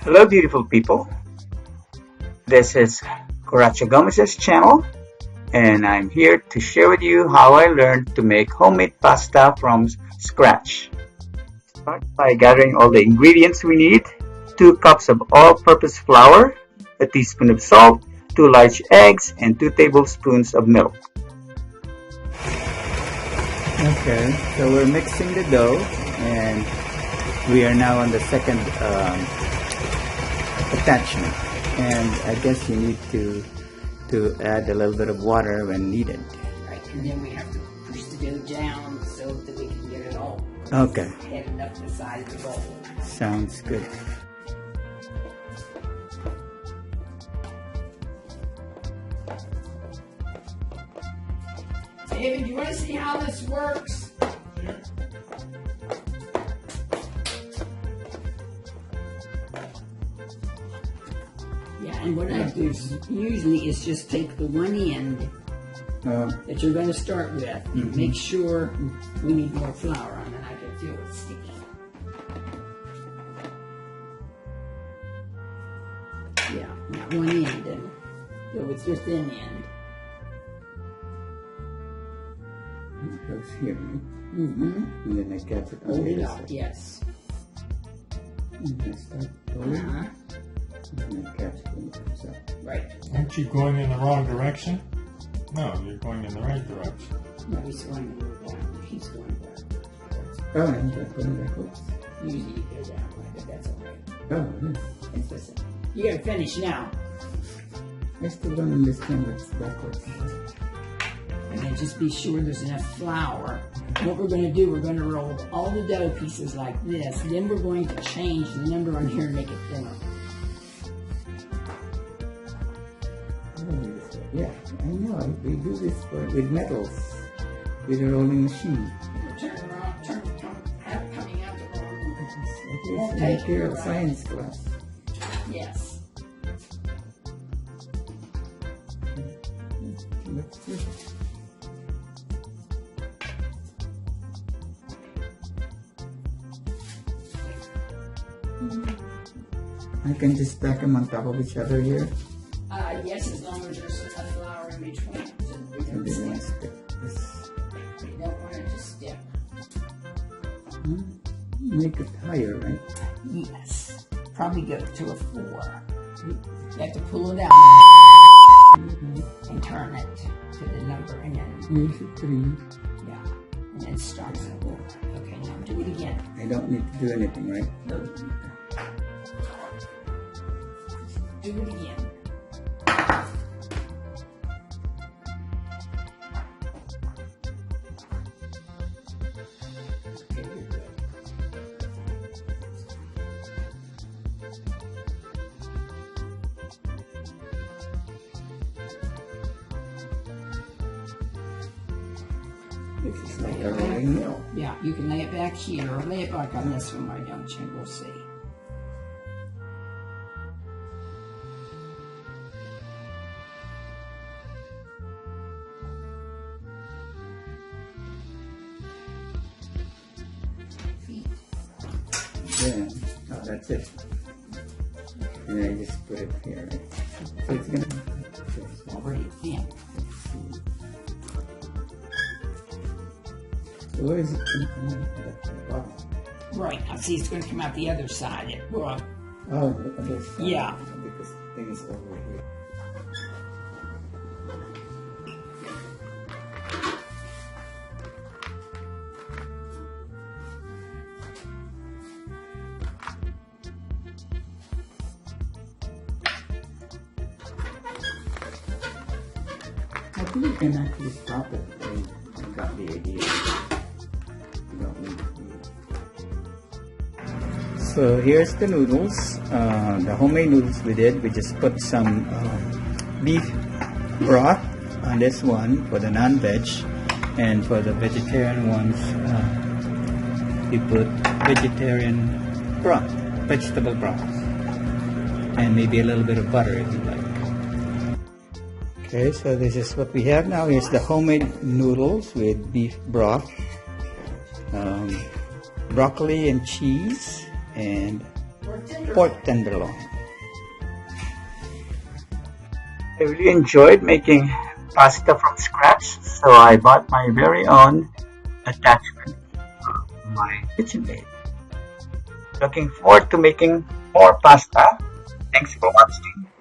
Hello, beautiful people. This is Coracha Gomez's channel, and I'm here to share with you how I learned to make homemade pasta from scratch. Start by gathering all the ingredients we need: 2 cups of all-purpose flour, a teaspoon of salt, 2 large eggs, and 2 tablespoons of milk. Okay, so we're mixing the dough, and we are now on the second attachment, and I guess you need to add a little bit of water when needed. Right, and then we have to push the dough down so that we can get it all headed up the side of the bowl. Sounds good. David, do you want to see how this works? Yeah, and what I do usually is just take the one end that you're going to start with and make sure we need more flour on it. I can feel it sticky. Yeah, not one end, and go with your thin end. It goes here, right? And then I catch it on Hold the it other up, side. yes. And I start pulling, and I catch it when it comes up. Right. Aren't you going in the wrong direction? No, you're going in the right direction. No, he's going to go down. He's going back. Oh, and I put it backwards. Usually you go down like that. That's all right. Oh, yeah. It's listen. You gotta finish now. I still don't understand what's backwards. And then just be sure there's enough flour. What we're going to do, we're going to roll all the dough pieces like this. Then we're going to change the number on here and make it thinner. Yeah, I know. We do this with metals, with a rolling machine. Turn it around, have it coming out the wrong It's a material science class. Yes. That's good. I can just stack them on top of each other here. Yes, as long as there's enough flour in between. So we And don't they won't stick. stick. This. We don't want it to stick. Make it higher, right? Yes. Probably go to a 4. You have to pull it out and turn it to the number and then, Use it 3. yeah, and then start it over. Okay, now do it again. I don't need to do anything, right? Do it again. Okay, you're good. This is like a rolling mill. Yeah, you can lay it back here or lay it back on this one, why don't you? We'll see. Then, oh, that's it. And I just put it here, right? So it's gonna. It's already thin. So where is it coming from? At the bottom. Right, now see it's going to come out the other side. Well, Oh, the other side. Yeah. Because the thing is over here. I think you can actually stop it. I got the idea. You don't need to. So here's the noodles, the homemade noodles we did. We just put some beef broth on this one for the non-veg, and for the vegetarian ones, we put vegetarian broth, vegetable broth, and maybe a little bit of butter if you like. Okay, so this is what we have now. Here's the homemade noodles with beef broth, broccoli and cheese, and pork tenderloin. I really enjoyed making pasta from scratch, so I bought my very own attachment for my KitchenAid. Looking forward to making more pasta. Thanks for watching.